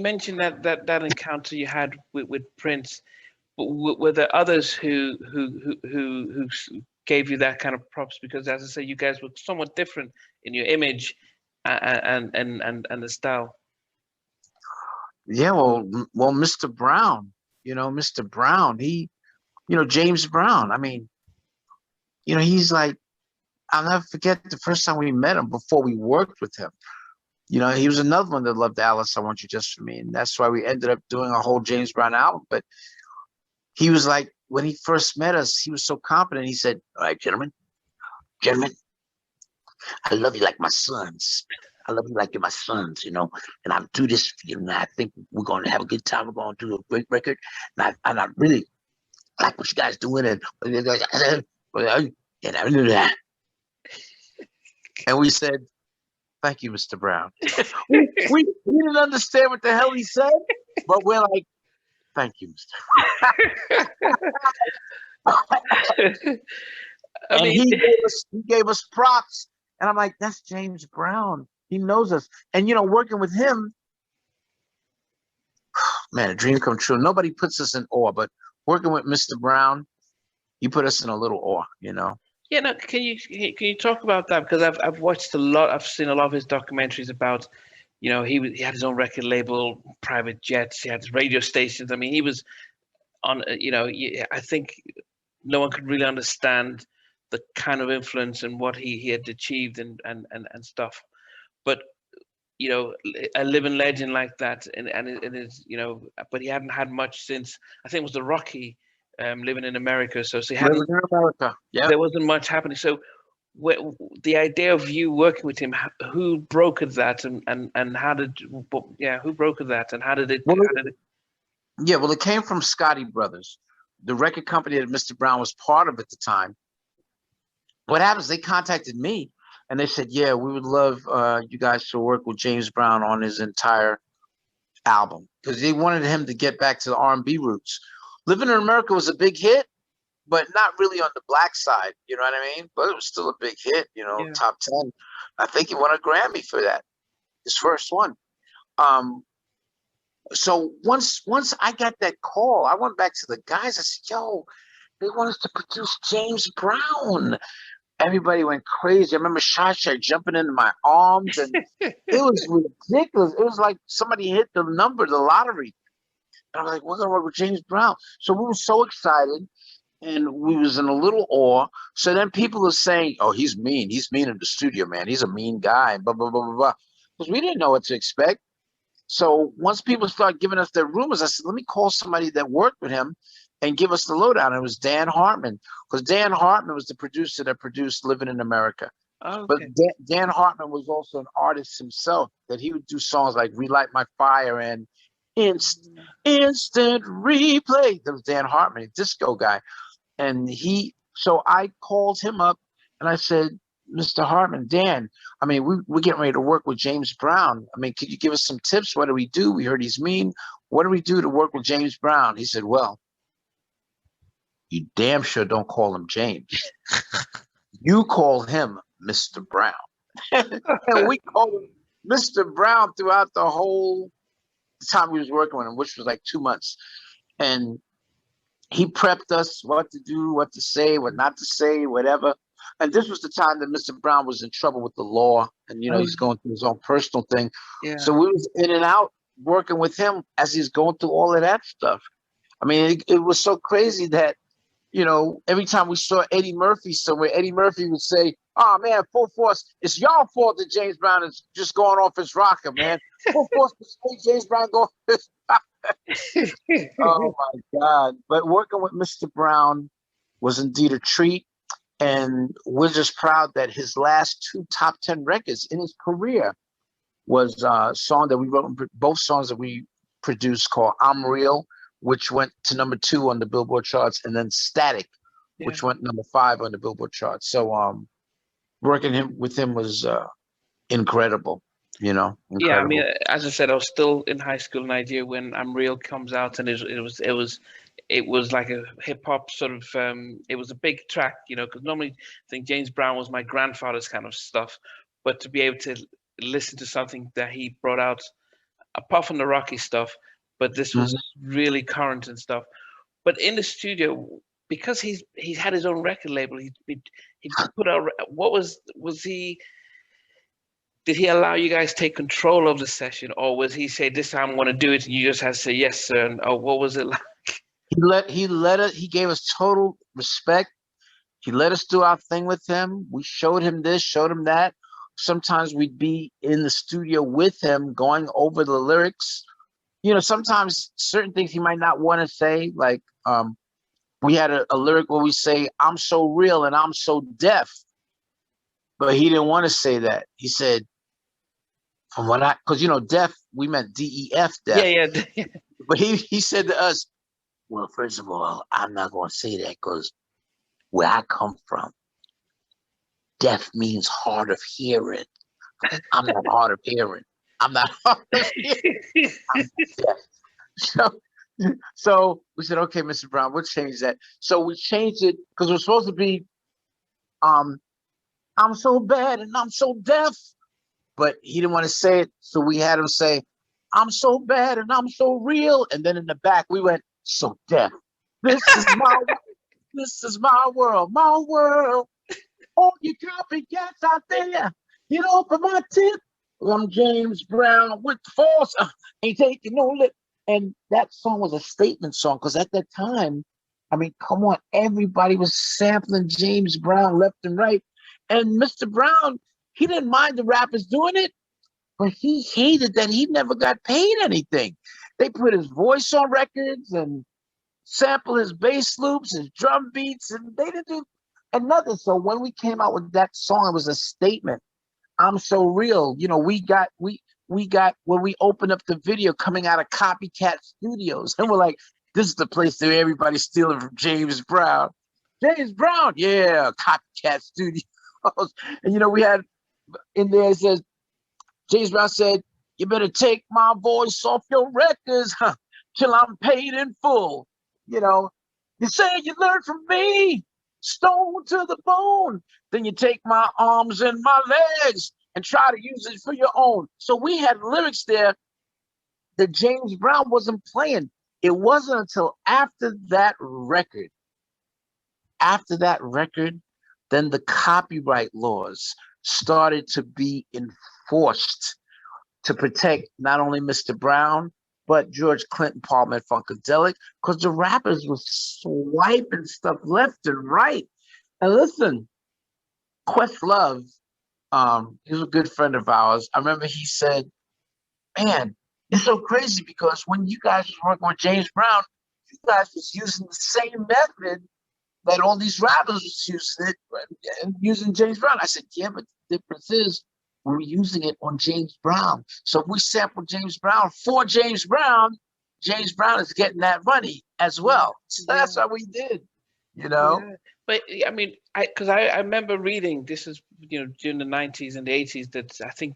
mentioned that encounter you had with Prince. But were there others who gave you that kind of props? Because as I say, you guys were somewhat different in your image and the style. Yeah, well, Mr. Brown, Mr. Brown, James Brown. I mean, he's like, I'll never forget the first time we met him before we worked with him. He was another one that loved Alice, I Want You Just For Me. And that's why we ended up doing a whole James Brown album. But he was like, when he first met us, he was so confident. He said, all right, gentlemen, I love you like my sons. I love you like you're my sons, and I'll do this for you. And I think we're going to have a good time. We're going to do a great record. And I really like what you guys doing. And we said, thank you, Mr. Brown. we didn't understand what the hell he said, but we're like, thank you, Mr. And he gave us props. And I'm like, that's James Brown. He knows us. And, working with him, man, a dream come true. Nobody puts us in awe, but working with Mr. Brown, he put us in a little awe, Yeah, no, can you talk about that? Because I've watched a lot, I've seen a lot of his documentaries about, he had his own record label, private jets, he had his radio stations. I mean, he was on, I think no one could really understand the kind of influence and what he had achieved and stuff. But a living legend like that, and it is, but he hadn't had much since, I think it was the Rocky, living in America. So he hadn't. Living in America. Yeah. There wasn't much happening. So the idea of you working with him, who brokered that, and how did, who brokered that, and how did it? Yeah, well, it came from Scotty Brothers, the record company that Mr. Brown was part of at the time. What happens? They contacted me and they said, yeah, we would love you guys to work with James Brown on his entire album, because they wanted him to get back to the R&B roots. Living in America was a big hit, but not really on the black side. You know what I mean? But it was still a big hit, top 10. I think he won a Grammy for that, his first one. So once I got that call, I went back to the guys. I said, yo, they want us to produce James Brown. Everybody went crazy. I remember Shy jumping into my arms, and it was ridiculous. It was like somebody hit the lottery. And I was like, we're going to work with James Brown. So we were so excited, and we was in a little awe. So then people are saying, oh, he's mean. He's mean in the studio, man. He's a mean guy, blah, blah, blah, blah, blah. Because we didn't know what to expect. So once people started giving us their rumors, I said, let me call somebody that worked with him and give us the lowdown. It was Dan Hartman, because Dan Hartman was the producer that produced Living in America. Okay. But Dan Hartman was also an artist himself, that he would do songs like Relight My Fire and Instant Replay. That was Dan Hartman, a disco guy. And so I called him up and I said, Mr. Hartman, Dan, I mean, we're getting ready to work with James Brown. I mean, could you give us some tips? What do we do? We heard he's mean. What do we do to work with James Brown? He said, well, you damn sure don't call him James. You call him Mr. Brown. And we called him Mr. Brown throughout the whole time we was working with him, which was like 2 months. And he prepped us what to do, what to say, what not to say, whatever. And this was the time that Mr. Brown was in trouble with the law, and he's going through his own personal thing. Yeah. So we was in and out working with him as he's going through all of that stuff. I mean, it was so crazy that, every time we saw Eddie Murphy somewhere, Eddie Murphy would say, oh man, full force, it's y'all fault that James Brown is just going off his rocker, man. Full force to say James Brown go off his rocker. Oh my God. But working with Mr. Brown was indeed a treat. And we're just proud that his last 2 top 10 records in his career was a song that we wrote, both songs that we produced, called I'm Real, which went to number 2 on the Billboard charts, and then Static, which went number 5 on the Billboard charts. So working with him was incredible, incredible. Yeah, I mean, as I said, I was still in high school in Nigeria when I'm Real comes out, and it was like a hip hop sort of, it was a big track, because normally I think James Brown was my grandfather's kind of stuff, but to be able to listen to something that he brought out apart from the Rocky stuff, but this was really current and stuff. But in the studio, because he's had his own record label, he put out. What was he? Did he allow you guys take control of the session, or was he say this time I'm going to do it, and you just had to say yes, sir? And what was it like? He gave us total respect. He let us do our thing with him. We showed him this, showed him that. Sometimes we'd be in the studio with him going over the lyrics. You know, sometimes certain things he might not want to say, like we had a lyric where we say, I'm so real and I'm so deaf. But he didn't want to say that. He said, because, you know, deaf, we meant DEF, deaf. Yeah. But he said to us, well, first of all, I'm not going to say that because where I come from, deaf means hard of hearing. I'm not hard of hearing. I'm not hard of hearing. I'm deaf. So we said, okay, Mr. Brown, we'll change that. So we changed it because it was supposed to be, I'm so bad and I'm so deaf. But he didn't want to say it. So we had him say, I'm so bad and I'm so real. And then in the back, we went, so deaf. This is my this is my world, my world. All you copycats out there, get off of my tip. I'm James Brown with force. Ain't taking no lip. And that song was a statement song because at that time, I mean, come on, everybody was sampling James Brown left and right. And Mr. Brown, he didn't mind the rappers doing it, but he hated that he never got paid anything. They put his voice on records and sample his bass loops, his drum beats, and they didn't do another. So when we came out with that song, it was a statement. I'm so real. You know, we got when we opened up the video coming out of Copycat Studios, and we're like, this is the place that everybody's stealing from James Brown. James Brown, yeah, Copycat Studios. And you know, we had in there, it says, James Brown said, you better take my voice off your records till I'm paid in full. You know, you say you learned from me, stone to the bone. Then you take my arms and my legs and try to use it for your own. So we had lyrics there that James Brown wasn't playing. It wasn't until after that record, then the copyright laws started to be enforced to protect not only Mr. Brown, but George Clinton, Palmer, and Funkadelic, because the rappers were swiping stuff left and right. And listen, Questlove, he was a good friend of ours. I remember he said, man, it's so crazy because when you guys were working with James Brown, you guys was using the same method that all these rappers was using it and using James Brown. I said, yeah, but the difference is we're using it on James Brown. So if we sample James Brown for James Brown is getting that money as well. So that's how we did, you know? Yeah. But I mean, because I remember reading, this is, you know, during the 90s and the 80s, that I think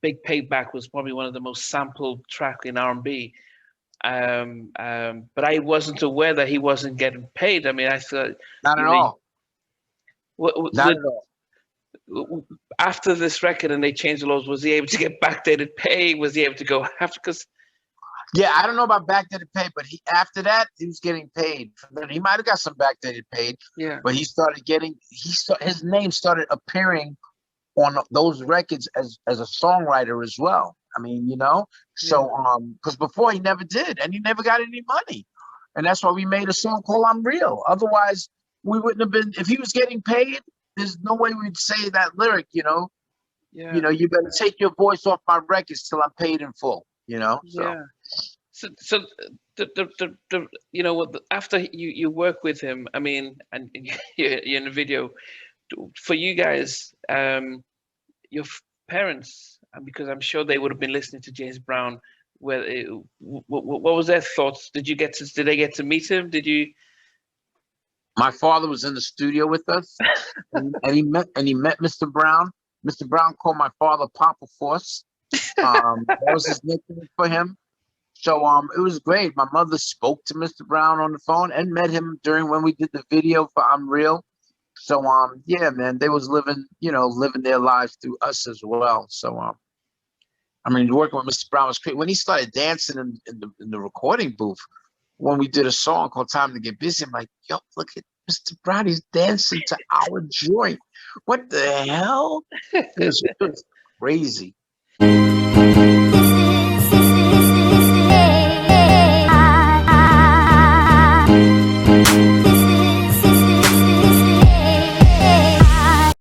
Big Payback was probably one of the most sampled track in R&B. But I wasn't aware that he wasn't getting paid. I mean, I thought not at all. Not at all. After this record and they changed the laws, was he able to get backdated pay? Was he able to go after? Because yeah, I don't know about backdated pay, but after that he was getting paid. He might have got some backdated paid. Yeah, but he started getting his name started appearing on those records as a songwriter as well. I mean, you know, so because before he never did, and he never got any money, and that's why we made a song called "I'm Real." Otherwise, we wouldn't have been. If he was getting paid, there's no way we'd say that lyric. You know, you know, you better take your voice off my records till I'm paid in full. You know, so. Yeah. So the you know, after you work with him, I mean, and you're in the video, for you guys, your parents. Because I'm sure they would have been listening to James Brown. What was their thoughts? Did they get to meet him? Did you? My father was in the studio with us, and he met Mr. Brown. Mr. Brown called my father Papa Force. That was his nickname for him. So it was great. My mother spoke to Mr. Brown on the phone and met him during when we did the video for "I'm Real." So yeah, man, they was living their lives through us as well. So I mean, working with Mr. Brown was great. When he started dancing in the recording booth, when we did a song called Time to Get Busy, I'm like, yo, look at Mr. Brown, he's dancing to our joint. What the hell? It was crazy.